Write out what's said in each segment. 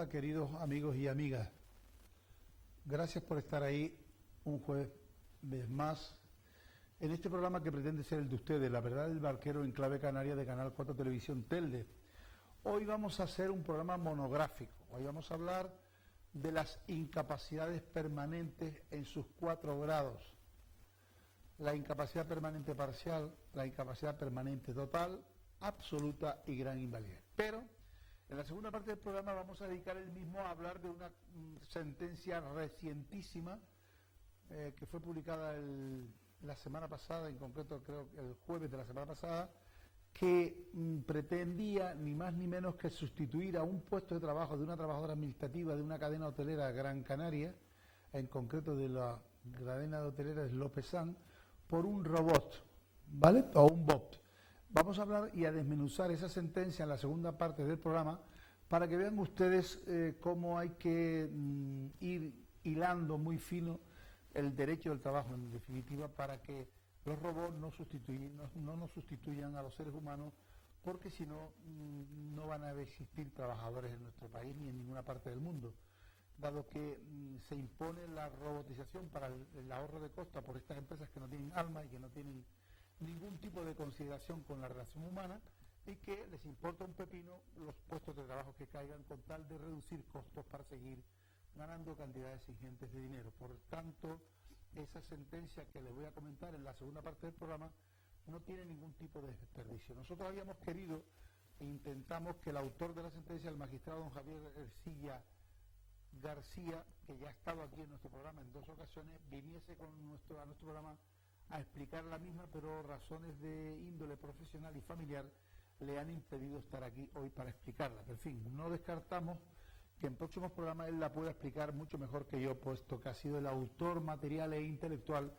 Hola queridos amigos y amigas, gracias por estar ahí un jueves más en este programa que pretende ser el de ustedes, La Verdad del Barquero en Clave Canaria de Canal 4 Televisión Telde. Hoy vamos a hacer un programa monográfico, hoy vamos a hablar de las incapacidades permanentes en sus 4 grados. La incapacidad permanente parcial, la incapacidad permanente total, absoluta y gran invalidez. Pero en la segunda parte del programa vamos a dedicar el mismo a hablar de una sentencia recientísima que fue publicada la semana pasada, en concreto creo que el jueves de la semana pasada, que pretendía ni más ni menos que sustituir a un puesto de trabajo de una trabajadora administrativa de una cadena hotelera Gran Canaria, en concreto de la cadena de hoteleras López San, por un robot, ¿vale? O un bot. Vamos a hablar y a desmenuzar esa sentencia en la segunda parte del programa para que vean ustedes cómo hay que ir hilando muy fino el derecho del trabajo, en definitiva, para que los robots no nos sustituyan a los seres humanos, porque si no, no van a existir trabajadores en nuestro país ni en ninguna parte del mundo, dado que se impone la robotización para el ahorro de costa por estas empresas que no tienen alma y que no tienen ningún tipo de consideración con la relación humana y que les importa un pepino los puestos de trabajo que caigan con tal de reducir costos para seguir ganando cantidades ingentes de dinero. Por tanto, esa sentencia que les voy a comentar en la segunda parte del programa no tiene ningún tipo de desperdicio. Nosotros habíamos querido e intentamos que el autor de la sentencia, el magistrado don Javier Ercilla García, que ya ha estado aquí en nuestro programa en 2 ocasiones, viniese a nuestro programa a explicar la misma, pero razones de índole profesional y familiar le han impedido estar aquí hoy para explicarla. En fin, no descartamos que en próximos programas él la pueda explicar mucho mejor que yo, puesto que ha sido el autor material e intelectual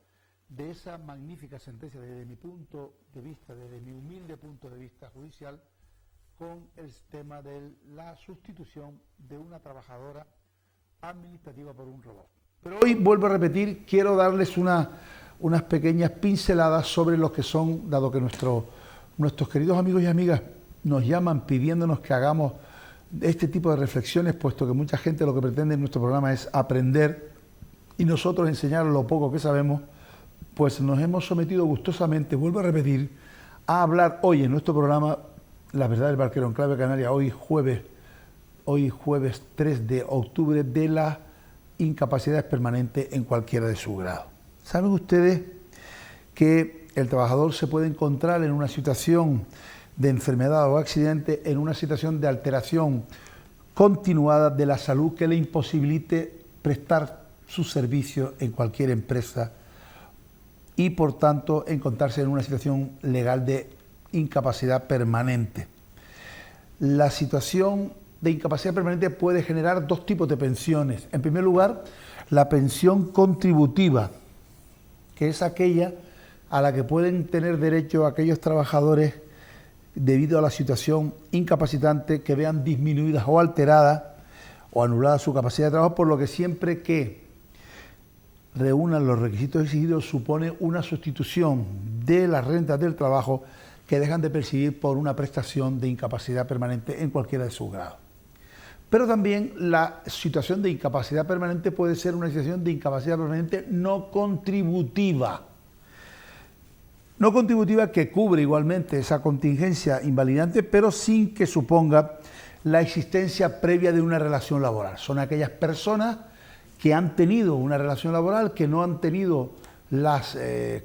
de esa magnífica sentencia desde mi punto de vista, desde mi humilde punto de vista judicial, con el tema de la sustitución de una trabajadora administrativa por un robot. Pero hoy, vuelvo a repetir, quiero darles unas pequeñas pinceladas sobre lo que son, dado que nuestros queridos amigos y amigas nos llaman pidiéndonos que hagamos este tipo de reflexiones, puesto que mucha gente lo que pretende en nuestro programa es aprender y nosotros enseñar lo poco que sabemos, pues nos hemos sometido gustosamente, vuelvo a repetir, a hablar hoy en nuestro programa La Verdad del Barquero en Clave Canaria, hoy jueves 3 de octubre, de las incapacidades permanentes en cualquiera de sus grados. ¿Saben ustedes que el trabajador se puede encontrar en una situación de enfermedad o accidente, en una situación de alteración continuada de la salud que le imposibilite prestar sus servicios en cualquier empresa y por tanto encontrarse en una situación legal de incapacidad permanente? La situación de incapacidad permanente puede generar 2 tipos de pensiones. En primer lugar, la pensión contributiva, que es aquella a la que pueden tener derecho aquellos trabajadores debido a la situación incapacitante que vean disminuidas o alteradas o anulada su capacidad de trabajo, por lo que siempre que reúnan los requisitos exigidos supone una sustitución de las rentas del trabajo que dejan de percibir por una prestación de incapacidad permanente en cualquiera de sus grados. Pero también la situación de incapacidad permanente puede ser una situación de incapacidad permanente no contributiva. No contributiva que cubre igualmente esa contingencia invalidante, pero sin que suponga la existencia previa de una relación laboral. Son aquellas personas que han tenido una relación laboral, que no han tenido la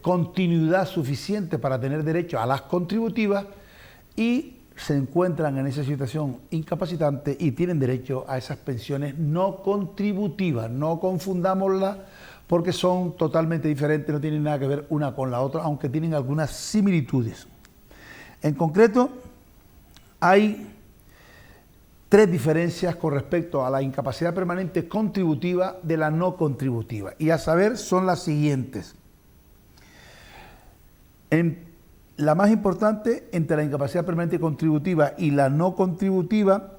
continuidad suficiente para tener derecho a las contributivas y se encuentran en esa situación incapacitante y tienen derecho a esas pensiones no contributivas. No confundámoslas porque son totalmente diferentes, no tienen nada que ver una con la otra, aunque tienen algunas similitudes. En concreto, hay 3 diferencias con respecto a la incapacidad permanente contributiva de la no contributiva, y a saber son las siguientes. La más importante entre la incapacidad permanente contributiva y la no contributiva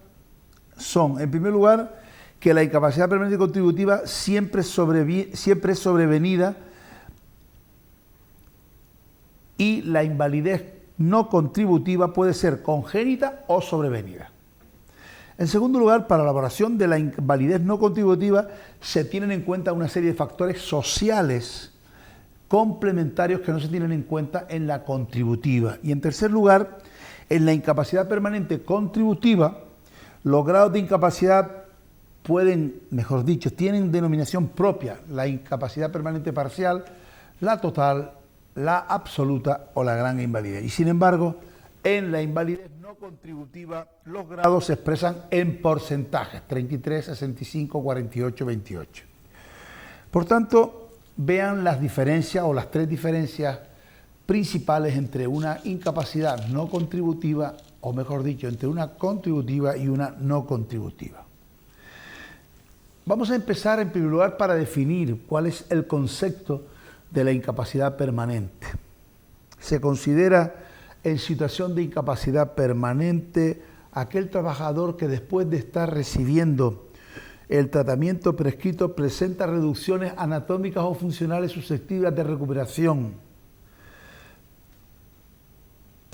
son, en primer lugar, que la incapacidad permanente contributiva siempre es sobrevenida y la invalidez no contributiva puede ser congénita o sobrevenida. En segundo lugar, para la elaboración de la invalidez no contributiva se tienen en cuenta una serie de factores sociales complementarios que no se tienen en cuenta en la contributiva. Y en tercer lugar, en la incapacidad permanente contributiva, los grados de incapacidad pueden, mejor dicho, tienen denominación propia: la incapacidad permanente parcial, la total, la absoluta o la gran invalidez. Y sin embargo, en la invalidez no contributiva, los grados se expresan en porcentajes: 33, 65, 48, 28. Por tanto, vean las diferencias o las tres diferencias principales entre una incapacidad no contributiva, o mejor dicho, entre una contributiva y una no contributiva. Vamos a empezar en primer lugar para definir cuál es el concepto de la incapacidad permanente. Se considera en situación de incapacidad permanente aquel trabajador que después de estar recibiendo el tratamiento prescrito presenta reducciones anatómicas o funcionales susceptibles de recuperación,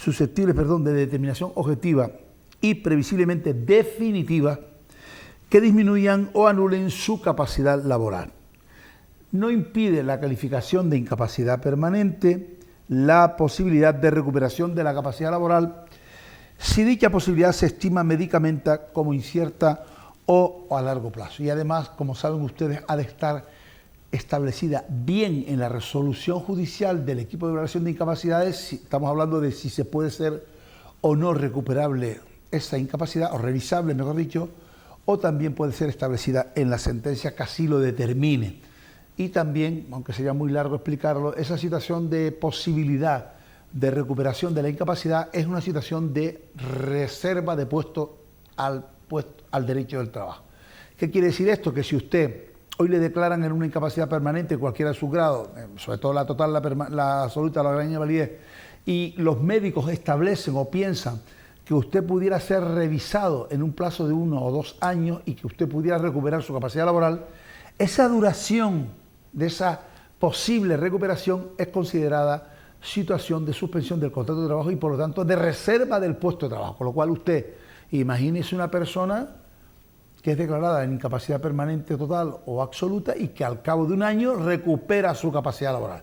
de determinación objetiva y previsiblemente definitiva, que disminuyan o anulen su capacidad laboral. No impide la calificación de incapacidad permanente la posibilidad de recuperación de la capacidad laboral si dicha posibilidad se estima médicamente como incierta o a largo plazo. Y además, como saben ustedes, ha de estar establecida bien en la resolución judicial del equipo de evaluación de incapacidades, si estamos hablando de si se puede ser o no recuperable esa incapacidad, o revisable, mejor dicho, o también puede ser establecida en la sentencia que así lo determine. Y también, aunque sería muy largo explicarlo, esa situación de posibilidad de recuperación de la incapacidad es una situación de reserva de puesto al derecho del trabajo. ¿Qué quiere decir esto? Que si usted hoy le declaran en una incapacidad permanente cualquiera de sus grados, sobre todo la total, la absoluta, la gran invalidez, y los médicos establecen o piensan que usted pudiera ser revisado en un plazo de 1 o 2 años y que usted pudiera recuperar su capacidad laboral, esa duración de esa posible recuperación es considerada situación de suspensión del contrato de trabajo y por lo tanto de reserva del puesto de trabajo. Con lo cual usted, imagínese una persona que es declarada en incapacidad permanente total o absoluta y que al cabo de 1 año recupera su capacidad laboral.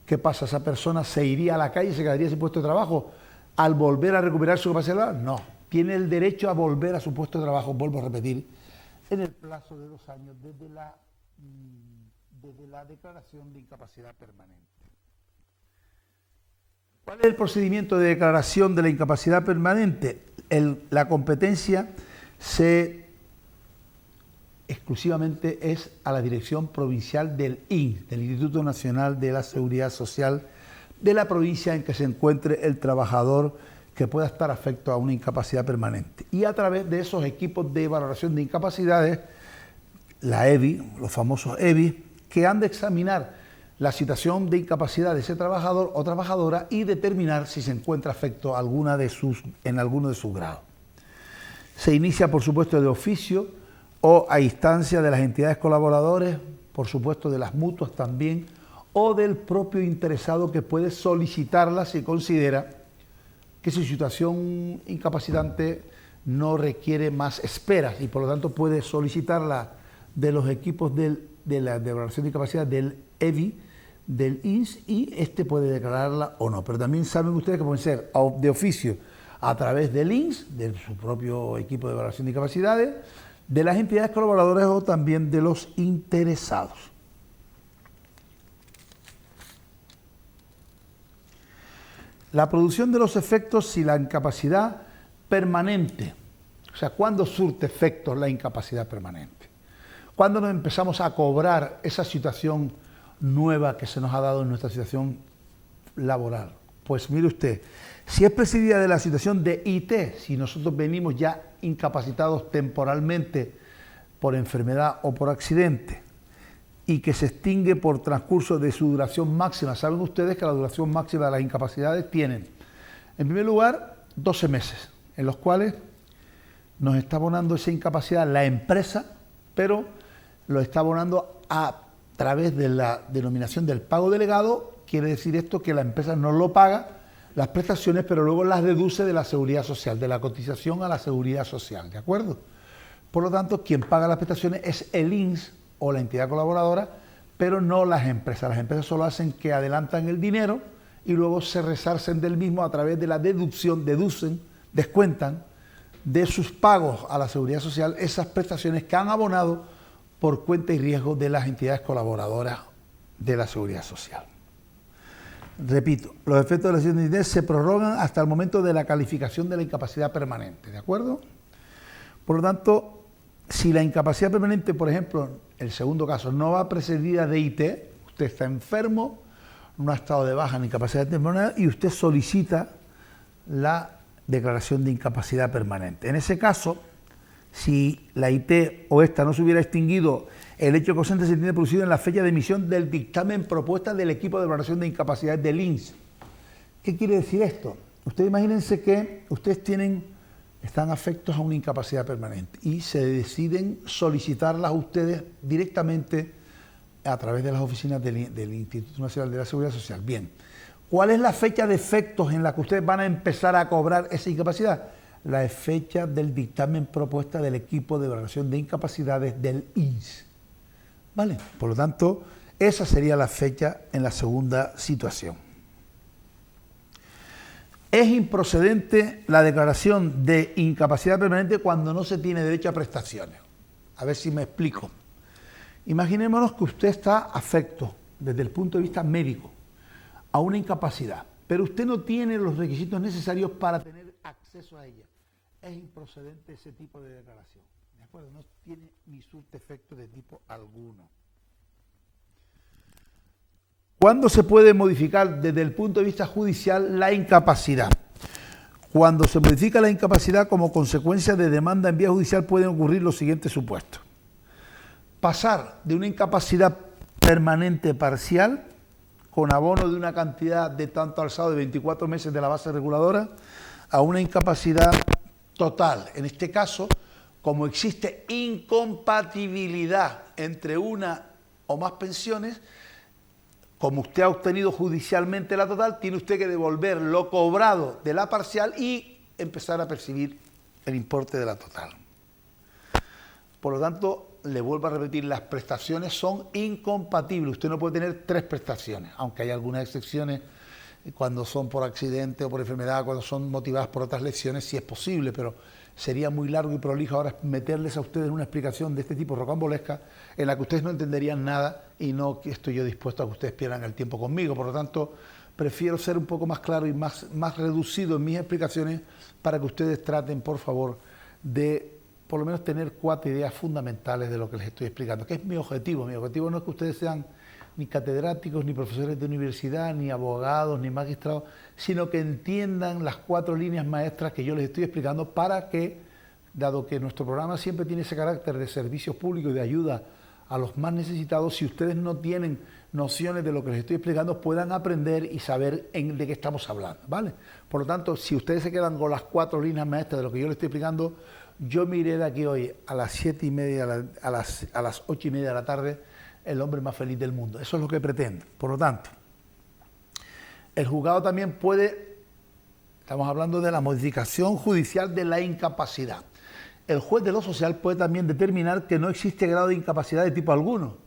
¿Qué pasa? ¿Esa persona se iría a la calle y se quedaría sin puesto de trabajo al volver a recuperar su capacidad laboral? No, tiene el derecho a volver a su puesto de trabajo, vuelvo a repetir, en el plazo de 2 años desde la declaración de incapacidad permanente. ¿Cuál es el procedimiento de declaración de la incapacidad permanente? La competencia exclusivamente es a la Dirección Provincial del INS, del Instituto Nacional de la Seguridad Social, de la provincia en que se encuentre el trabajador que pueda estar afecto a una incapacidad permanente. Y a través de esos equipos de valoración de incapacidades, la EBI, los famosos EBI, que han de examinar la situación de incapacidad de ese trabajador o trabajadora y determinar si se encuentra afecto en alguno de sus grados. Se inicia, por supuesto, de oficio o a instancia de las entidades colaboradores, por supuesto de las mutuas también, o del propio interesado que puede solicitarla si considera que su situación incapacitante no requiere más esperas y por lo tanto puede solicitarla de los equipos de la evaluación de incapacidad del EBI, del INS, y puede declararla o no. Pero también saben ustedes que pueden ser de oficio a través del INS, de su propio equipo de evaluación de incapacidades, de las entidades colaboradoras o también de los interesados. La producción de los efectos si la incapacidad permanente, o sea, ¿cuándo surte efectos la incapacidad permanente? ¿Cuándo nos empezamos a cobrar esa situación nueva que se nos ha dado en nuestra situación laboral? Pues mire usted, si es presidida de la situación de IT, si nosotros venimos ya incapacitados temporalmente por enfermedad o por accidente y que se extingue por transcurso de su duración máxima, saben ustedes que la duración máxima de las incapacidades tienen, en primer lugar, 12 meses, en los cuales nos está abonando esa incapacidad la empresa, pero lo está abonando a través de la denominación del pago delegado. Quiere decir esto que la empresa no lo paga las prestaciones, pero luego las deduce de la seguridad social, de la cotización a la seguridad social, ¿de acuerdo? Por lo tanto, quien paga las prestaciones es el INS o la entidad colaboradora, pero no las empresas. Las empresas solo hacen que adelantan el dinero y luego se resarcen del mismo a través de la deducción, descuentan de sus pagos a la Seguridad Social esas prestaciones que han abonado por cuenta y riesgo de las entidades colaboradoras de la Seguridad Social. Repito, los efectos de la decisión de INS se prorrogan hasta el momento de la calificación de la incapacidad permanente, ¿de acuerdo? Por lo tanto, si la incapacidad permanente, por ejemplo, el segundo caso, no va precedida de IT, usted está enfermo, no ha estado de baja ni incapacidad temporal y usted solicita la declaración de incapacidad permanente. En ese caso, si la IT o esta no se hubiera extinguido, el hecho causante se tiene producido en la fecha de emisión del dictamen propuesta del equipo de valoración de incapacidad del INS. ¿Qué quiere decir esto? Ustedes imagínense que ustedes están afectos a una incapacidad permanente y se deciden solicitarlas ustedes directamente a través de las oficinas del Instituto Nacional de la Seguridad Social. Bien, ¿cuál es la fecha de efectos en la que ustedes van a empezar a cobrar esa incapacidad? La fecha del dictamen propuesta del equipo de valoración de incapacidades del INS. ¿Vale? Por lo tanto, esa sería la fecha en la segunda situación. Es improcedente la declaración de incapacidad permanente cuando no se tiene derecho a prestaciones. A ver si me explico. Imaginémonos que usted está afecto desde el punto de vista médico a una incapacidad, pero usted no tiene los requisitos necesarios para tener acceso a ella. Es improcedente ese tipo de declaración. ¿De acuerdo? No tiene ni surte efecto de tipo alguno. ¿Cuándo se puede modificar desde el punto de vista judicial la incapacidad? Cuando se modifica la incapacidad como consecuencia de demanda en vía judicial pueden ocurrir los siguientes supuestos. Pasar de una incapacidad permanente parcial, con abono de una cantidad de tanto alzado de 24 meses de la base reguladora, a una incapacidad total. En este caso, como existe incompatibilidad entre una o más pensiones, como usted ha obtenido judicialmente la total, tiene usted que devolver lo cobrado de la parcial y empezar a percibir el importe de la total. Por lo tanto, le vuelvo a repetir, las prestaciones son incompatibles. Usted no puede tener 3 prestaciones, aunque hay algunas excepciones cuando son por accidente o por enfermedad, cuando son motivadas por otras lesiones, sí es posible, pero sería muy largo y prolijo ahora meterles a ustedes una explicación de este tipo rocambolesca en la que ustedes no entenderían nada y no estoy yo dispuesto a que ustedes pierdan el tiempo conmigo. Por lo tanto, prefiero ser un poco más claro y más reducido en mis explicaciones para que ustedes traten, por favor, de por lo menos tener 4 ideas fundamentales de lo que les estoy explicando, que es mi objetivo. Mi objetivo no es que ustedes sean ni catedráticos, ni profesores de universidad, ni abogados, ni magistrados, sino que entiendan las 4 líneas maestras que yo les estoy explicando para que, dado que nuestro programa siempre tiene ese carácter de servicios públicos y de ayuda a los más necesitados, si ustedes no tienen nociones de lo que les estoy explicando, puedan aprender y saber de qué estamos hablando, ¿vale? Por lo tanto, si ustedes se quedan con las 4 líneas maestras de lo que yo les estoy explicando, yo me iré de aquí hoy a las 7:30, a las 8:30 de la tarde, el hombre más feliz del mundo. Eso es lo que pretendo. Por lo tanto, el juzgado también puede, estamos hablando de la modificación judicial de la incapacidad. El juez de lo social puede también determinar que no existe grado de incapacidad de tipo alguno,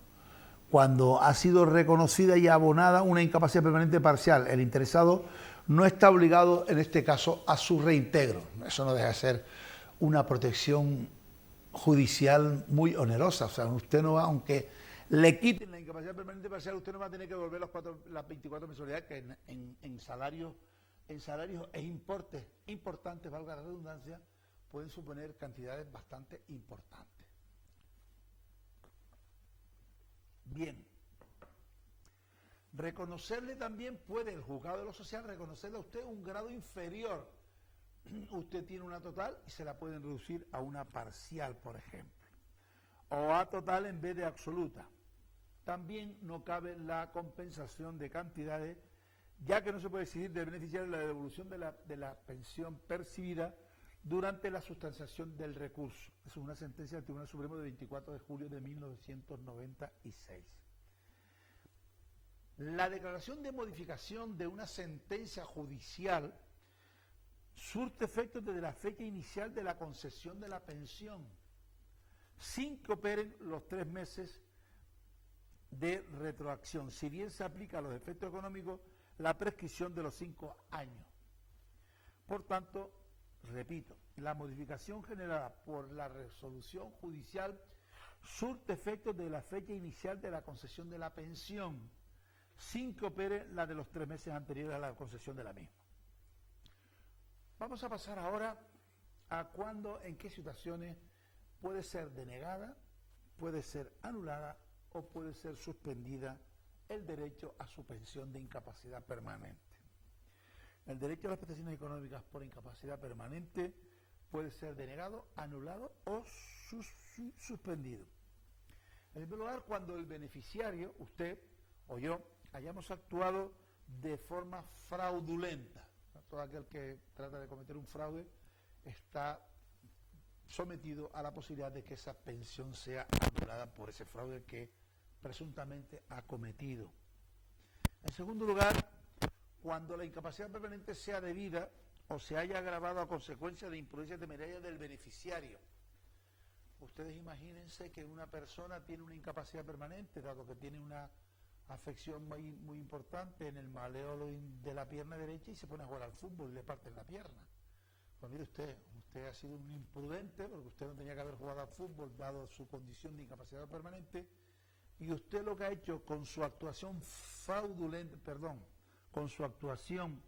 cuando ha sido reconocida y abonada una incapacidad permanente parcial. El interesado no está obligado, en este caso, a su reintegro. Eso no deja de ser una protección judicial muy onerosa. O sea, usted no va, aunque le quiten la incapacidad permanente parcial, usted no va a tener que devolver las 24 mensualidades que en salarios e importes importantes, valga la redundancia, pueden suponer cantidades bastante importantes. Bien. Reconocerle también puede el juzgado de lo social reconocerle a usted un grado inferior. Usted tiene una total y se la pueden reducir a una parcial, por ejemplo, o a total en vez de absoluta. También no cabe la compensación de cantidades, ya que no se puede exigir del beneficiario la devolución de la pensión percibida durante la sustanciación del recurso. Es una sentencia del Tribunal Supremo de 24 de julio de 1996. La declaración de modificación de una sentencia judicial surte efectos desde la fecha inicial de la concesión de la pensión. sin que operen los 3 meses de retroacción, si bien se aplica a los efectos económicos la prescripción de los 5 años. Por tanto, repito, la modificación generada por la resolución judicial surte efectos de la fecha inicial de la concesión de la pensión, sin que opere la de los 3 meses anteriores a la concesión de la misma. Vamos a pasar ahora a cuándo, en qué situaciones puede ser denegada, puede ser anulada o puede ser suspendida el derecho a su pensión de incapacidad permanente. El derecho a las prestaciones económicas por incapacidad permanente puede ser denegado, anulado o suspendido. En primer lugar, cuando el beneficiario, usted o yo, hayamos actuado de forma fraudulenta. Todo aquel que trata de cometer un fraude está sometido a la posibilidad de que esa pensión sea anulada por ese fraude que presuntamente ha cometido. En segundo lugar, cuando la incapacidad permanente sea debida o se haya agravado a consecuencia de imprudencia temeraria del beneficiario. Ustedes imagínense que una persona tiene una incapacidad permanente, dado que tiene una afección muy importante en el maleolo de la pierna derecha y se pone a jugar al fútbol y le parten la pierna. Pues mire usted ha sido un imprudente porque usted no tenía que haber jugado al fútbol dado su condición de incapacidad permanente, y usted lo que ha hecho con su actuación fraudulenta, con su actuación,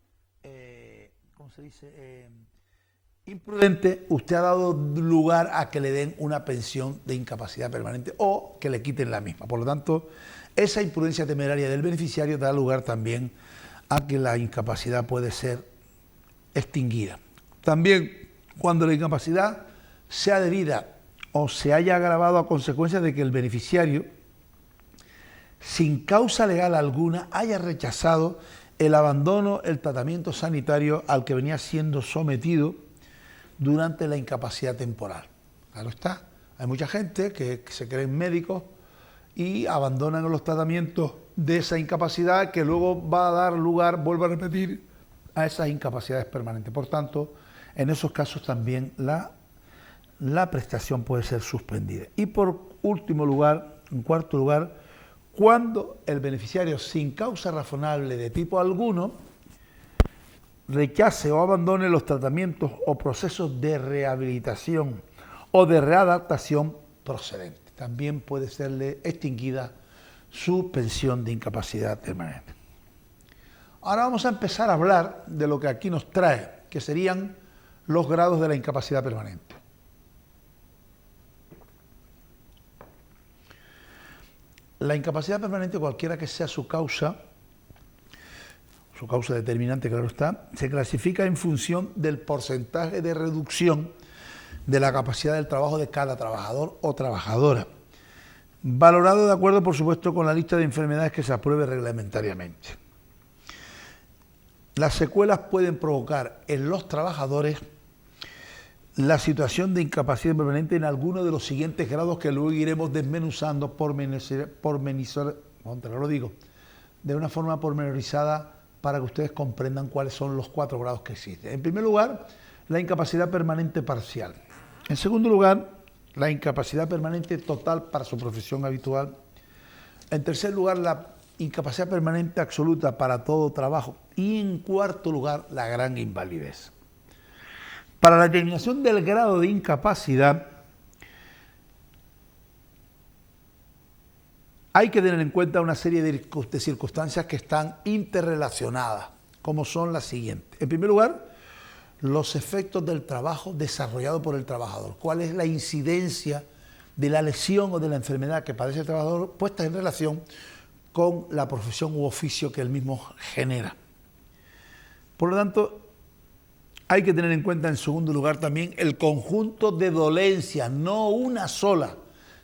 imprudente, usted ha dado lugar a que le den una pensión de incapacidad permanente o que le quiten la misma. Por lo tanto, esa imprudencia temeraria del beneficiario da lugar también a que la incapacidad puede ser extinguida. También, cuando la incapacidad sea debida o se haya agravado a consecuencia de que el beneficiario, sin causa legal alguna, haya rechazado el abandono, el tratamiento sanitario al que venía siendo sometido durante la incapacidad temporal. Claro está, hay mucha gente que se creen médicos y abandonan los tratamientos de esa incapacidad que luego va a dar lugar, vuelvo a repetir, a esas incapacidades permanentes. Por tanto, en esos casos también la prestación puede ser suspendida. Y por último lugar, en cuarto lugar, cuando el beneficiario, sin causa razonable de tipo alguno, rechace o abandone los tratamientos o procesos de rehabilitación o de readaptación procedentes. También puede serle extinguida su pensión de incapacidad permanente. Ahora vamos a empezar a hablar de lo que aquí nos trae, que serían los grados de la incapacidad permanente. La incapacidad permanente, cualquiera que sea su causa determinante, claro está, se clasifica en función del porcentaje de reducción de la capacidad del trabajo de cada trabajador o trabajadora, valorado de acuerdo, por supuesto, con la lista de enfermedades que se apruebe reglamentariamente. Las secuelas pueden provocar en los trabajadores la situación de incapacidad permanente en alguno de los siguientes grados que luego iremos desmenuzando de una forma pormenorizada para que ustedes comprendan cuáles son los 4 grados que existen. En primer lugar, la incapacidad permanente parcial. En segundo lugar, la incapacidad permanente total para su profesión habitual. En tercer lugar, la incapacidad permanente absoluta para todo trabajo. Y en cuarto lugar, la gran invalidez. Para la determinación del grado de incapacidad, hay que tener en cuenta una serie de circunstancias que están interrelacionadas, como son las siguientes. En primer lugar, los efectos del trabajo desarrollado por el trabajador. ¿Cuál es la incidencia de la lesión o de la enfermedad que padece el trabajador puesta en relación con la profesión u oficio que él mismo genera? Por lo tanto, hay que tener en cuenta, en segundo lugar, también el conjunto de dolencias, no una sola,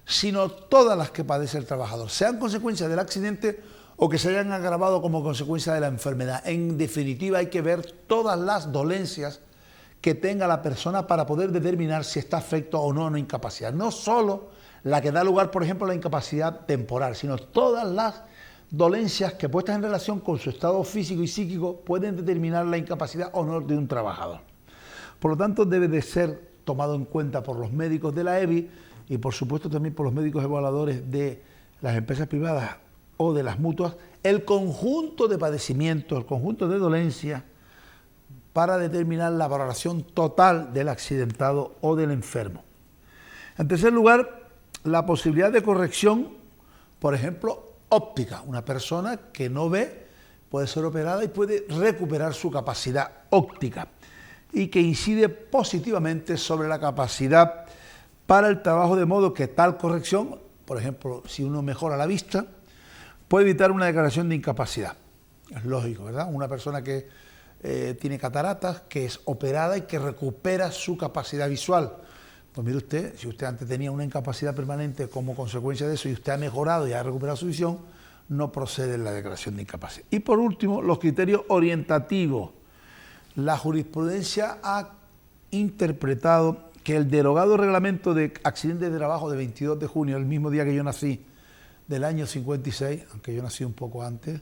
sino todas las que padece el trabajador, sean consecuencia del accidente o que se hayan agravado como consecuencia de la enfermedad. En definitiva, hay que ver todas las dolencias que tenga la persona para poder determinar si está afecto o no a una incapacidad. No solo la que da lugar, por ejemplo, a la incapacidad temporal, sino todas las dolencias que, puestas en relación con su estado físico y psíquico, pueden determinar la incapacidad o no de un trabajador. Por lo tanto, debe de ser tomado en cuenta por los médicos de la EBI y por supuesto también por los médicos evaluadores de las empresas privadas o de las mutuas, el conjunto de padecimientos, el conjunto de dolencias, para determinar la valoración total del accidentado o del enfermo. En tercer lugar, la posibilidad de corrección, por ejemplo, óptica. Una persona que no ve puede ser operada y puede recuperar su capacidad óptica, y que incide positivamente sobre la capacidad para el trabajo, de modo que tal corrección, por ejemplo, si uno mejora la vista, puede evitar una declaración de incapacidad. Es lógico, ¿verdad? Una persona que tiene cataratas, que es operada y que recupera su capacidad visual. Pues mire usted, si usted antes tenía una incapacidad permanente como consecuencia de eso y usted ha mejorado y ha recuperado su visión, no procede la declaración de incapacidad. Y por último, los criterios orientativos. La jurisprudencia ha interpretado que el derogado reglamento de accidentes de trabajo de 22 de junio, el mismo día que yo nací, del año 56, aunque yo nací un poco antes,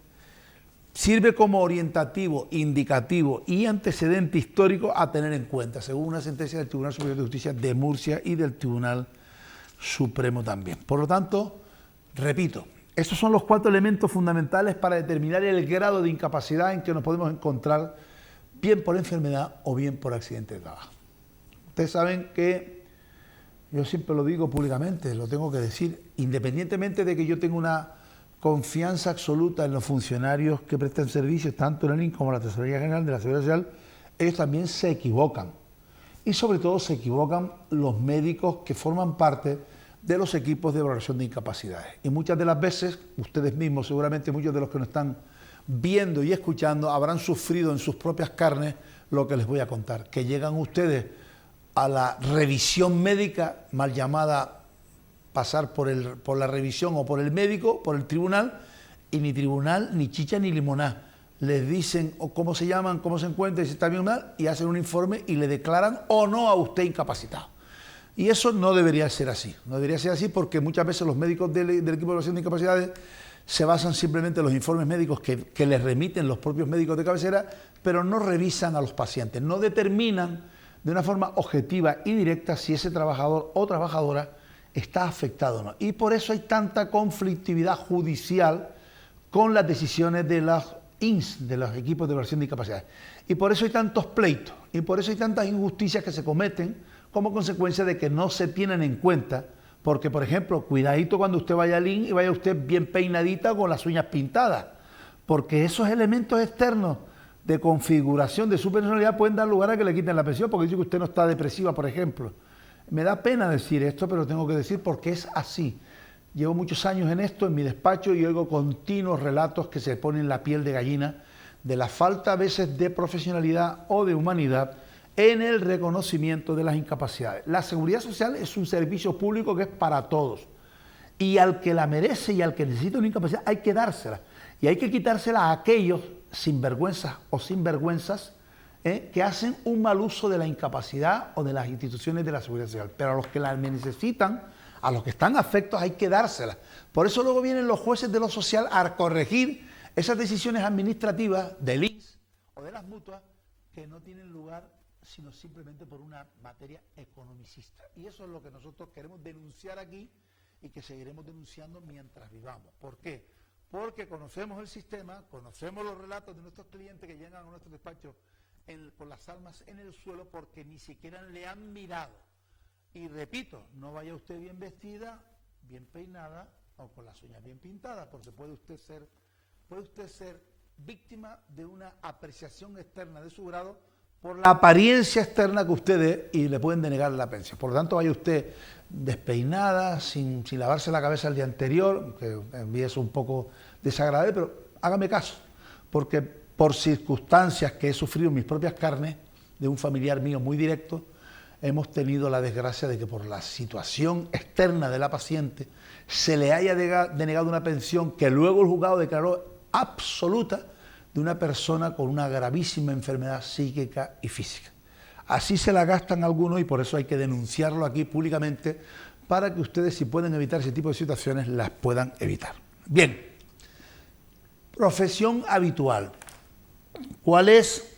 sirve como orientativo, indicativo y antecedente histórico a tener en cuenta, según una sentencia del Tribunal Superior de Justicia de Murcia y del Tribunal Supremo también. Por lo tanto, repito, estos son los 4 elementos fundamentales para determinar el grado de incapacidad en que nos podemos encontrar, bien por enfermedad o bien por accidente de trabajo. Ustedes saben que, yo siempre lo digo públicamente, lo tengo que decir, independientemente de que yo tenga una confianza absoluta en los funcionarios que prestan servicios, tanto en el INS como en la Tesorería General de la Seguridad Social, ellos también se equivocan. Y sobre todo se equivocan los médicos que forman parte de los equipos de valoración de incapacidades. Y muchas de las veces, ustedes mismos, seguramente muchos de los que nos están viendo y escuchando, habrán sufrido en sus propias carnes lo que les voy a contar, que llegan ustedes a la revisión médica, mal llamada pasar por la revisión o por el médico, por el tribunal, y ni tribunal, ni chicha, ni limoná. Les dicen cómo se llaman, cómo se encuentran, si está bien o mal, y hacen un informe y le declaran o no a usted incapacitado. Y eso no debería ser así. No debería ser así porque muchas veces los médicos del equipo de evaluación de incapacidades se basan simplemente en los informes médicos que les remiten los propios médicos de cabecera, pero no revisan a los pacientes, no determinan de una forma objetiva y directa si ese trabajador o trabajadora está afectado o no. Y por eso hay tanta conflictividad judicial con las decisiones de las INS, de los equipos de evaluación de incapacidades. Y por eso hay tantos pleitos, y por eso hay tantas injusticias que se cometen como consecuencia de que no se tienen en cuenta, porque, por ejemplo, cuidadito cuando usted vaya al INS y vaya usted bien peinadita con las uñas pintadas, porque esos elementos externos de configuración de su personalidad pueden dar lugar a que le quiten la pensión, porque dice que usted no está depresiva, por ejemplo. Me da pena decir esto, pero tengo que decir porque es así. Llevo muchos años en esto, en mi despacho, y oigo continuos relatos que se ponen la piel de gallina de la falta a veces de profesionalidad o de humanidad en el reconocimiento de las incapacidades. La seguridad social es un servicio público que es para todos, y al que la merece y al que necesita una incapacidad hay que dársela, y hay que quitársela a aquellos sinvergüenzas o sinvergüenzas que hacen un mal uso de la incapacidad o de las instituciones de la seguridad social. Pero a los que la necesitan, a los que están afectos, hay que dársela. Por eso luego vienen los jueces de lo social a corregir esas decisiones administrativas del INS o de las mutuas que no tienen lugar sino simplemente por una materia economicista. Y eso es lo que nosotros queremos denunciar aquí y que seguiremos denunciando mientras vivamos. ¿Por qué? Porque conocemos el sistema, conocemos los relatos de nuestros clientes que llegan a nuestro despacho con las almas en el suelo porque ni siquiera le han mirado. Y repito, no vaya usted bien vestida, bien peinada o con las uñas bien pintadas, porque puede usted ser víctima de una apreciación externa de su grado por la apariencia externa que usted dé y le pueden denegar la pensión. Por lo tanto, vaya usted despeinada, sin lavarse la cabeza el día anterior, que envíe eso un poco desagradable, pero hágame caso, porque por circunstancias que he sufrido en mis propias carnes, de un familiar mío muy directo, hemos tenido la desgracia de que por la situación externa de la paciente se le haya denegado una pensión que luego el juzgado declaró absoluta de una persona con una gravísima enfermedad psíquica y física. Así se la gastan algunos y por eso hay que denunciarlo aquí públicamente para que ustedes, si pueden evitar ese tipo de situaciones, las puedan evitar. Bien, profesión habitual. ¿Cuál es?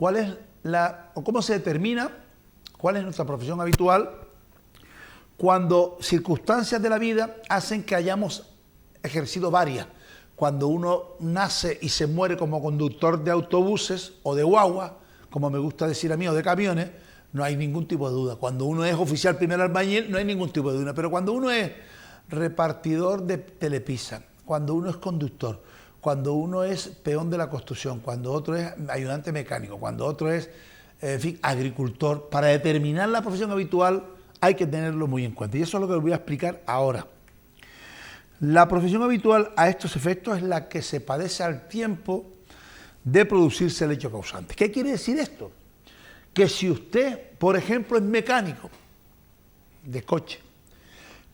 ¿Cuál es o cómo se determina cuál es nuestra profesión habitual cuando circunstancias de la vida hacen que hayamos ejercido varias? Cuando uno nace y se muere como conductor de autobuses o de guagua, como me gusta decir a mí, o de camiones, no hay ningún tipo de duda. Cuando uno es oficial primer albañil, no hay ningún tipo de duda. Pero cuando uno es repartidor de telepizza, cuando uno es conductor, cuando uno es peón de la construcción, cuando otro es ayudante mecánico, cuando otro es, en fin, agricultor, para determinar la profesión habitual hay que tenerlo muy en cuenta. Y eso es lo que les voy a explicar ahora. La profesión habitual a estos efectos es la que se padece al tiempo de producirse el hecho causante. ¿Qué quiere decir esto? Que si usted, por ejemplo, es mecánico de coche,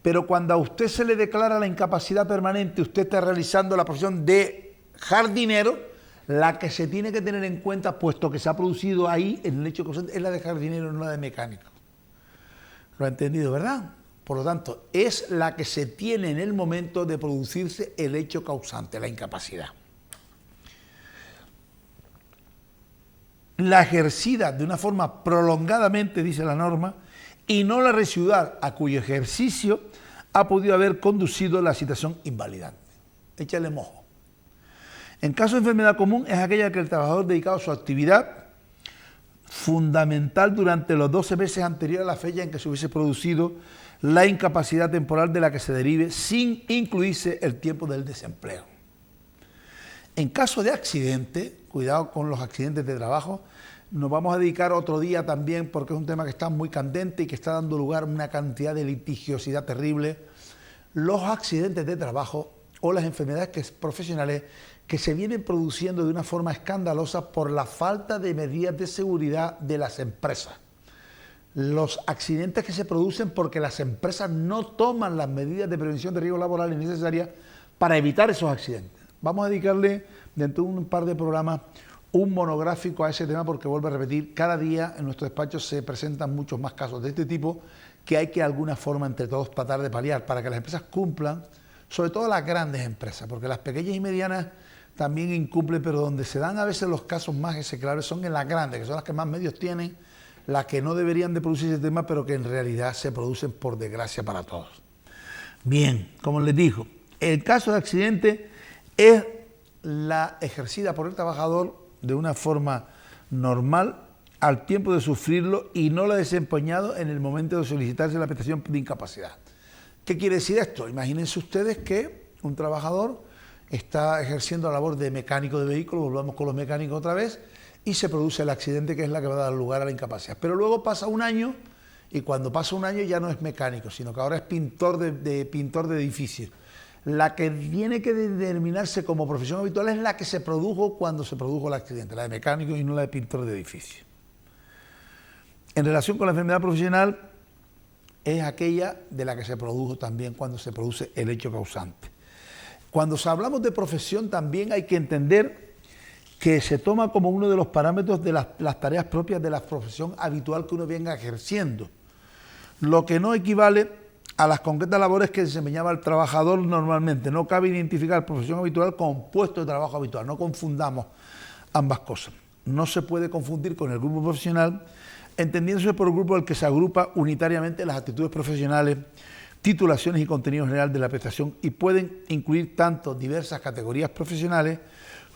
pero cuando a usted se le declara la incapacidad permanente, usted está realizando la profesión de jardinero, la que se tiene que tener en cuenta, puesto que se ha producido ahí en el hecho causante, es la de jardinero, no la de mecánico. ¿Lo ha entendido, verdad? Por lo tanto, es la que se tiene en el momento de producirse el hecho causante, la incapacidad. La ejercida de una forma prolongadamente, dice la norma, y no la residual a cuyo ejercicio ha podido haber conducido la situación invalidante. Échale mojo. En caso de enfermedad común es aquella que el trabajador dedicado a su actividad fundamental durante los 12 meses anteriores a la fecha en que se hubiese producido la incapacidad temporal de la que se derive, sin incluirse el tiempo del desempleo. En caso de accidente, cuidado con los accidentes de trabajo, nos vamos a dedicar otro día también porque es un tema que está muy candente y que está dando lugar a una cantidad de litigiosidad terrible. Los accidentes de trabajo o las enfermedades profesionales que se vienen produciendo de una forma escandalosa por la falta de medidas de seguridad de las empresas. Los accidentes que se producen porque las empresas no toman las medidas de prevención de riesgos laborales necesarias para evitar esos accidentes. Vamos a dedicarle dentro de un par de programas un monográfico a ese tema porque, vuelvo a repetir, cada día en nuestro despacho se presentan muchos más casos de este tipo que hay que de alguna forma entre todos tratar de paliar para que las empresas cumplan, sobre todo las grandes empresas, porque las pequeñas y medianas también incumplen, pero donde se dan a veces los casos más ejemplares son en las grandes, que son las que más medios tienen, las que no deberían de producir ese tema, pero que en realidad se producen por desgracia para todos. Bien, como les digo, el caso de accidente es la ejercida por el trabajador de una forma normal al tiempo de sufrirlo y no la desempeñado en el momento de solicitarse la prestación de incapacidad. ¿Qué quiere decir esto? Imagínense ustedes que un trabajador está ejerciendo la labor de mecánico de vehículos, volvamos con los mecánicos otra vez, y se produce el accidente que es la que va a dar lugar a la incapacidad. Pero luego pasa un año y cuando pasa un año ya no es mecánico, sino que ahora es pintor de edificios. La que tiene que determinarse como profesión habitual es la que se produjo cuando se produjo el accidente, la de mecánico y no la de pintor de edificios. En relación con la enfermedad profesional, es aquella de la que se produjo también cuando se produce el hecho causante. Cuando hablamos de profesión también hay que entender que se toma como uno de los parámetros de las tareas propias de la profesión habitual que uno venga ejerciendo, lo que no equivale a las concretas labores que desempeñaba el trabajador normalmente. No cabe identificar profesión habitual con puesto de trabajo habitual, no confundamos ambas cosas. No se puede confundir con el grupo profesional, entendiéndose por el grupo al que se agrupa unitariamente las actitudes profesionales, titulaciones y contenido general de la prestación y pueden incluir tanto diversas categorías profesionales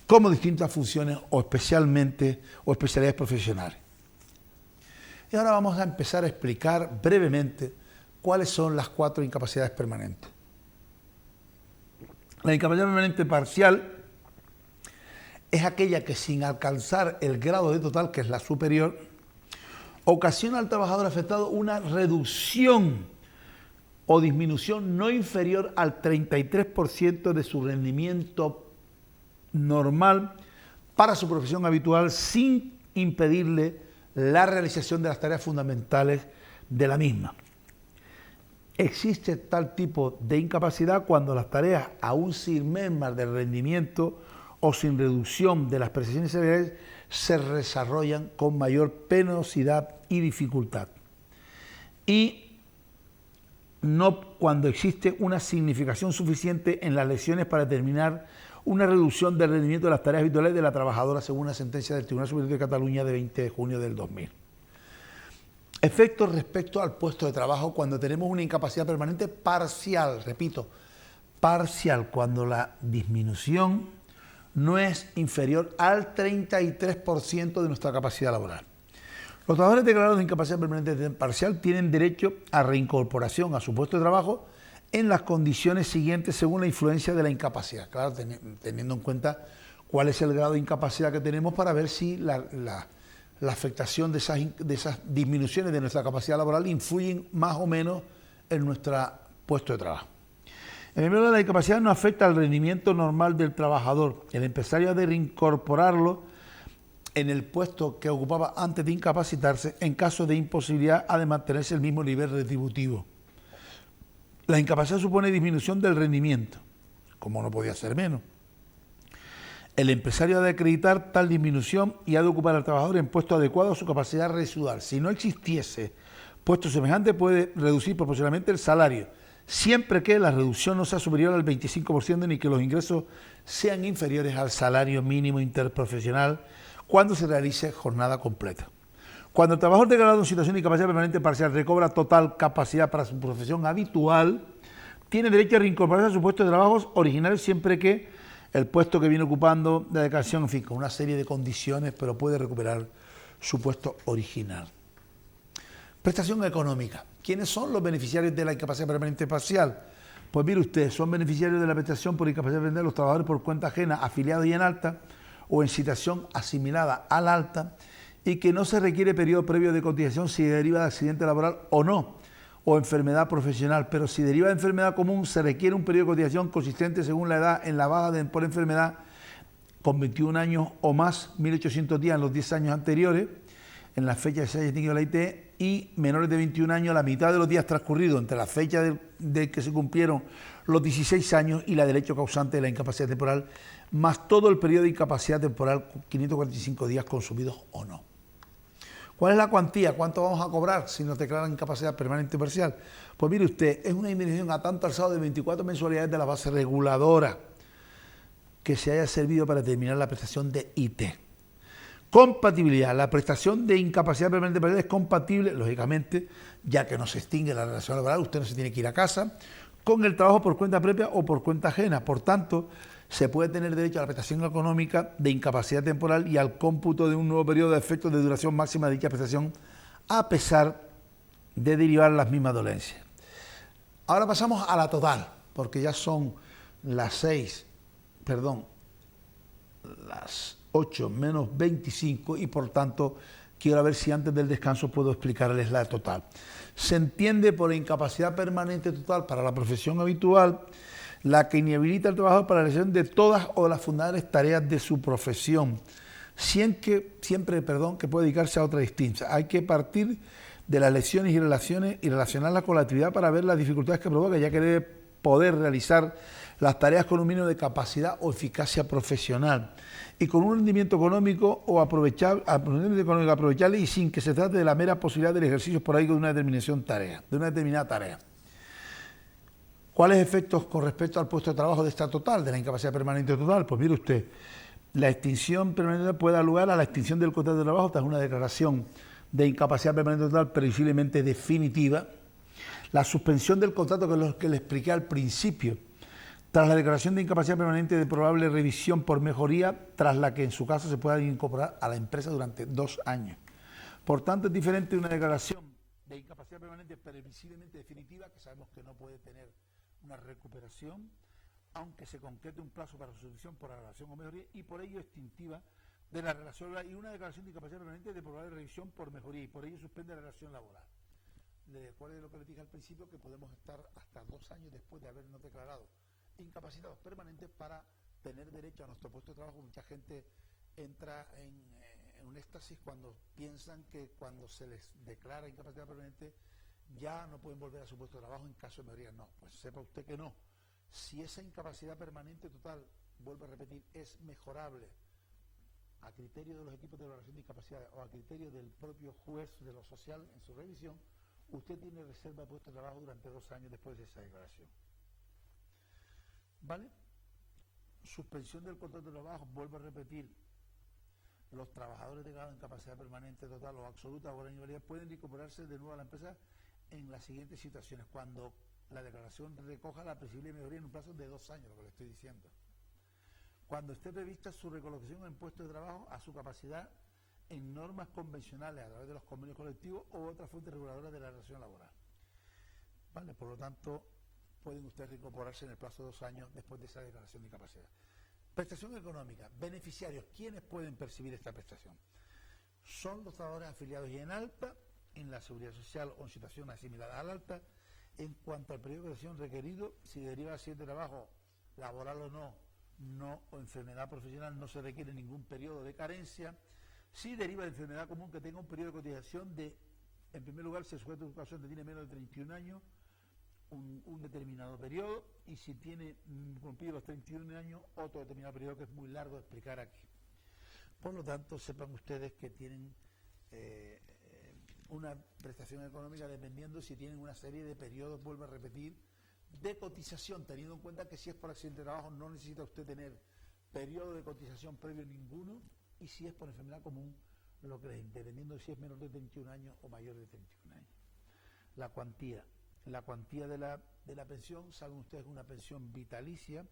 como distintas funciones o especialidades profesionales. Y ahora vamos a empezar a explicar brevemente cuáles son las 4 incapacidades permanentes. La incapacidad permanente parcial es aquella que sin alcanzar el grado de total, que es la superior, ocasiona al trabajador afectado una reducción o disminución no inferior al 33% de su rendimiento normal para su profesión habitual sin impedirle la realización de las tareas fundamentales de la misma. Existe tal tipo de incapacidad cuando las tareas, aún sin merma del rendimiento o sin reducción de las prestaciones salariales, se desarrollan con mayor penosidad y dificultad. Y no cuando existe una significación suficiente en las lesiones para determinar una reducción del rendimiento de las tareas habituales de la trabajadora según una sentencia del Tribunal Superior de Cataluña de 20 de junio del 2000. Efectos respecto al puesto de trabajo cuando tenemos una incapacidad permanente parcial, repito, parcial, cuando la disminución no es inferior al 33% de nuestra capacidad laboral. Los trabajadores declarados de incapacidad permanente parcial tienen derecho a reincorporación a su puesto de trabajo en las condiciones siguientes según la influencia de la incapacidad. Claro, teniendo en cuenta cuál es el grado de incapacidad que tenemos para ver si la afectación de esas disminuciones de nuestra capacidad laboral influyen más o menos en nuestro puesto de trabajo. En el medio de la incapacidad no afecta al rendimiento normal del trabajador. El empresario ha de reincorporarlo en el puesto que ocupaba antes de incapacitarse en caso de imposibilidad ha de mantenerse el mismo nivel retributivo. La incapacidad supone disminución del rendimiento, como no podía ser menos. El empresario ha de acreditar tal disminución y ha de ocupar al trabajador en puesto adecuado a su capacidad residual. Si no existiese puesto semejante, puede reducir proporcionalmente el salario, siempre que la reducción no sea superior al 25% ni que los ingresos sean inferiores al salario mínimo interprofesional cuando se realice jornada completa. Cuando el trabajador declarado en situación de incapacidad permanente parcial recobra total capacidad para su profesión habitual, tiene derecho a reincorporarse a su puesto de trabajo original siempre que el puesto que viene ocupando la declaración, en fin, con una serie de condiciones, pero puede recuperar su puesto original. Prestación económica. ¿Quiénes son los beneficiarios de la incapacidad permanente parcial? Pues mire usted, son beneficiarios de la prestación por incapacidad permanente los trabajadores por cuenta ajena, afiliados y en alta, o en situación asimilada al alta, y que no se requiere periodo previo de cotización si deriva de accidente laboral o no, o enfermedad profesional, pero si deriva de enfermedad común se requiere un periodo de cotización consistente según la edad en la baja por enfermedad con 21 años o más, 1.800 días en los 10 años anteriores, en la fecha que se haya extinguido la IT, y menores de 21 años la mitad de los días transcurridos entre la fecha de que se cumplieron los 16 años y la del hecho causante de la incapacidad temporal, más todo el periodo de incapacidad temporal, 545 días consumidos o no. ¿Cuál es la cuantía? ¿Cuánto vamos a cobrar si nos declaran incapacidad permanente parcial? Pues mire usted, es una indemnización a tanto alzado de 24 mensualidades de la base reguladora que se haya servido para determinar la prestación de IT. Compatibilidad. La prestación de incapacidad permanente parcial es compatible, lógicamente, ya que no se extingue la relación laboral, usted no se tiene que ir a casa, con el trabajo por cuenta propia o por cuenta ajena. Por tanto, se puede tener derecho a la prestación económica de incapacidad temporal y al cómputo de un nuevo periodo de efectos de duración máxima de dicha prestación, a pesar de derivar las mismas dolencias. Ahora pasamos a la total, porque ya son las 8 menos 25 y por tanto quiero ver si antes del descanso puedo explicarles la total. Se entiende por incapacidad permanente total para la profesión habitual la que inhabilita al trabajador para la realización de todas o las fundamentales tareas de su profesión, siempre que puede dedicarse a otra distinta. Hay que partir de las lecciones y relacionarlas con la actividad para ver las dificultades que provoca, ya que debe poder realizar las tareas con un mínimo de capacidad o eficacia profesional y con un rendimiento económico aprovechable y sin que se trate de la mera posibilidad del ejercicio esporádico de una determinada tarea. ¿Cuáles efectos con respecto al puesto de trabajo de esta total, de la incapacidad permanente total? Pues mire usted, la extinción permanente puede dar lugar a la extinción del contrato de trabajo tras una declaración de incapacidad permanente total previsiblemente definitiva, la suspensión del contrato, que es lo que le expliqué al principio, tras la declaración de incapacidad permanente de probable revisión por mejoría, tras la que en su caso se pueda incorporar a la empresa durante 2 años. Por tanto, es diferente una declaración de incapacidad permanente previsiblemente definitiva, que sabemos que no puede tener una recuperación, aunque se concrete un plazo para su solución por agravación o mejoría, y por ello extintiva de la relación laboral, y una declaración de incapacidad permanente de probable revisión por mejoría, y por ello suspende la relación laboral. Recuerde lo que les dije al principio, que podemos estar hasta 2 años después de habernos declarado incapacitados permanentes para tener derecho a nuestro puesto de trabajo. Mucha gente entra en un éxtasis cuando piensan que cuando se les declara incapacidad permanente ya no pueden volver a su puesto de trabajo en caso de mejoría. No, pues sepa usted que no. Si esa incapacidad permanente total, vuelvo a repetir, es mejorable a criterio de los equipos de valoración de incapacidad o a criterio del propio juez de lo social en su revisión, usted tiene reserva de puesto de trabajo durante 2 años después de esa declaración. ¿Vale? suspensión del contrato de trabajo, vuelvo a repetir, los trabajadores de incapacidad permanente total o absoluta o gran invalidez pueden incorporarse de nuevo a la empresa en las siguientes situaciones, cuando la declaración recoja la posible mejoría en un plazo de 2 años, lo que le estoy diciendo. Cuando esté prevista su recolocación en puestos de trabajo a su capacidad en normas convencionales a través de los convenios colectivos o otras fuentes reguladoras de la relación laboral. ¿Vale? Por lo tanto, pueden ustedes reincorporarse en el plazo de 2 años después de esa declaración de incapacidad. Prestación económica. Beneficiarios. ¿Quiénes pueden percibir esta prestación? Son los trabajadores afiliados y en alta, en la seguridad social o en situación asimilada al alta. En cuanto al periodo de prestación requerido, si deriva de accidente de trabajo, laboral o no, o enfermedad profesional, no se requiere ningún periodo de carencia. Si deriva de enfermedad común que tenga un periodo de cotización de, en primer lugar, se sujeta a educación que tiene menos de 31 años, un determinado periodo, y si tiene cumplido los 31 años, otro determinado periodo que es muy largo de explicar aquí. Por lo tanto, sepan ustedes que tienen una prestación económica dependiendo si tienen una serie de periodos, vuelvo a repetir, de cotización, teniendo en cuenta que si es por accidente de trabajo no necesita usted tener periodo de cotización previo ninguno, y si es por enfermedad común, lo que dependiendo de si es menor de 31 años o mayor de 31 años. La cuantía de la pensión, saben ustedes, es una pensión vitalicia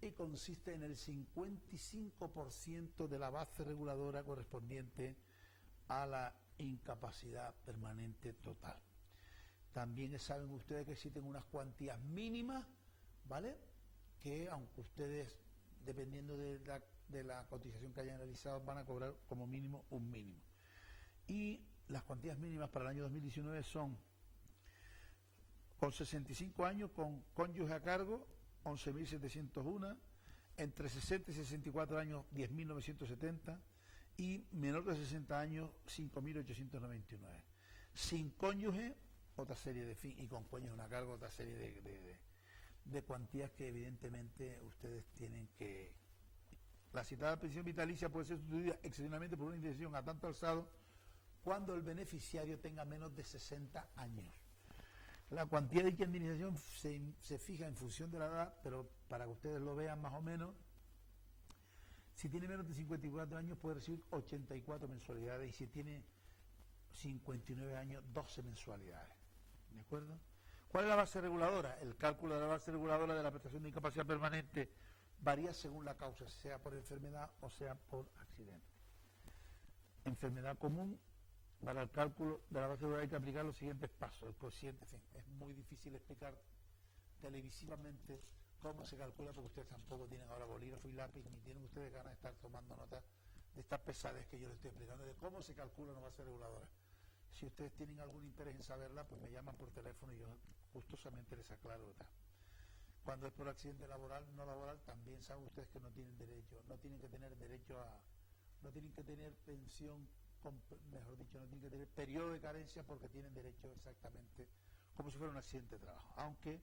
y consiste en el 55% de la base reguladora correspondiente a la incapacidad permanente total. También saben ustedes que existen unas cuantías mínimas, ¿vale? Que aunque ustedes, dependiendo de la cotización que hayan realizado, van a cobrar como mínimo un mínimo. Y las cuantías mínimas para el año 2019 son: con 65 años, con cónyuge a cargo, 11.701, entre 60 y 64 años, 10.970, y menor de 60 años, 5.899. Sin cónyuge, otra serie de fin, y con cónyuge a cargo, otra serie de cuantías que evidentemente ustedes tienen que... La citada pensión vitalicia puede ser sustituida excepcionalmente por una indemnización a tanto alzado cuando el beneficiario tenga menos de 60 años. La cuantía de dicha indemnización se fija en función de la edad, pero para que ustedes lo vean más o menos, si tiene menos de 54 años puede recibir 84 mensualidades, y si tiene 59 años, 12 mensualidades. ¿De acuerdo? ¿Cuál es la base reguladora? El cálculo de la base reguladora de la prestación de incapacidad permanente varía según la causa, sea por enfermedad o sea por accidente. Enfermedad común. Para el cálculo de la base reguladora hay que aplicar los siguientes pasos. El cociente, en fin, es muy difícil explicar televisivamente cómo se calcula, porque ustedes tampoco tienen ahora bolígrafo y lápiz, ni tienen ustedes ganas de estar tomando nota de estas pesadez que yo les estoy explicando, de cómo se calcula una base reguladora. Si ustedes tienen algún interés en saberla, pues me llaman por teléfono y yo gustosamente les aclaro. Cuando es por accidente laboral, no laboral, también saben ustedes que no tienen derecho, no tienen que tener pensión, mejor dicho, no tienen que tener periodo de carencia, porque tienen derecho exactamente como si fuera un accidente de trabajo. Aunque,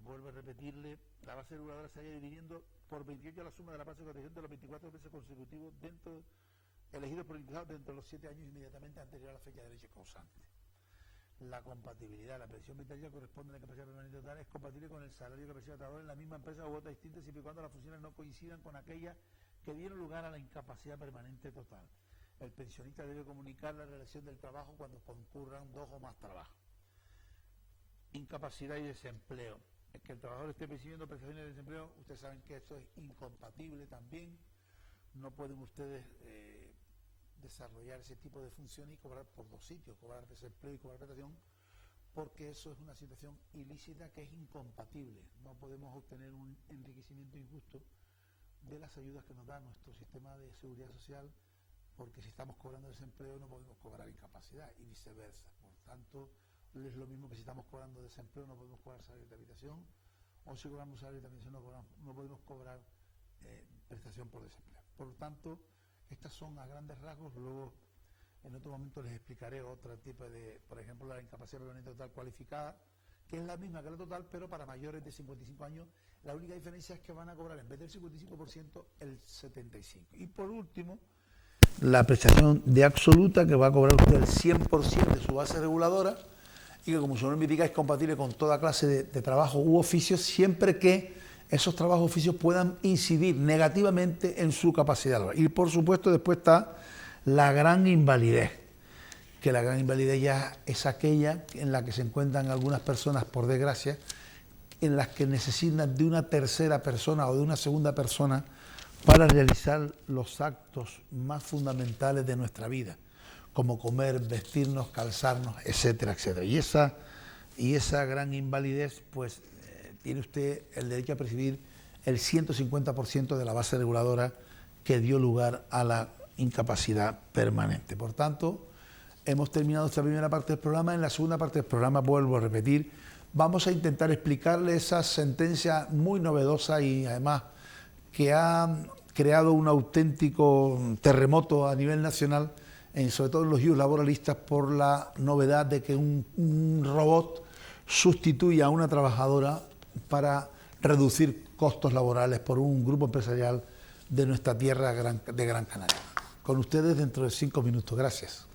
vuelvo a repetirle, la base reguladora se vaya dividiendo por 28 la suma de la base de cotización de los 24 meses consecutivos elegidos por el ingresado dentro de los 7 años inmediatamente anterior a la fecha de derecho causante. La compatibilidad, la pensión vitalicia corresponde a la incapacidad permanente total, es compatible con el salario que percibe el trabajador en la misma empresa u otra distinta, siempre y cuando las funciones no coincidan con aquellas que dieron lugar a la incapacidad permanente total. El pensionista debe comunicar la relación del trabajo cuando concurran 2 o más trabajos. Incapacidad y desempleo. Es que el trabajador esté percibiendo prestaciones de desempleo, ustedes saben que esto es incompatible también. No pueden ustedes desarrollar ese tipo de funciones y cobrar por 2 sitios, cobrar desempleo y cobrar prestación, porque eso es una situación ilícita que es incompatible. No podemos obtener un enriquecimiento injusto de las ayudas que nos da nuestro sistema de seguridad social, porque si estamos cobrando desempleo no podemos cobrar incapacidad, y viceversa. Por tanto, es lo mismo que si estamos cobrando desempleo no podemos cobrar salario de habitación, o si cobramos salario de habitación no podemos cobrar prestación por desempleo. Por lo tanto, estas son a grandes rasgos. Luego en otro momento les explicaré otro tipo de, por ejemplo, la incapacidad permanente total cualificada, que es la misma que la total, pero para mayores de 55 años. La única diferencia es que van a cobrar, en vez del 55%, el 75%. Y por último, la prestación de absoluta, que va a cobrar usted el 100% de su base reguladora, y que, como su nombre indica, es compatible con toda clase de trabajo u oficio, siempre que esos trabajos oficios puedan incidir negativamente en su capacidad laboral. Y por supuesto después está la gran invalidez, que la gran invalidez ya es aquella en la que se encuentran algunas personas, por desgracia, en las que necesitan de una tercera persona o de una segunda persona para realizar los actos más fundamentales de nuestra vida, como comer, vestirnos, calzarnos, etcétera, etcétera. Y esa gran invalidez, pues tiene usted el derecho a percibir el 150% de la base reguladora que dio lugar a la incapacidad permanente. Por tanto, hemos terminado esta primera parte del programa. En la segunda parte del programa, vuelvo a repetir, vamos a intentar explicarle esa sentencia muy novedosa y además que ha creado un auténtico terremoto a nivel nacional, sobre todo en los laboralistas, por la novedad de que un robot sustituya a una trabajadora para reducir costos laborales por un grupo empresarial de nuestra tierra de Gran Canaria. Con ustedes dentro de 5 minutos. Gracias.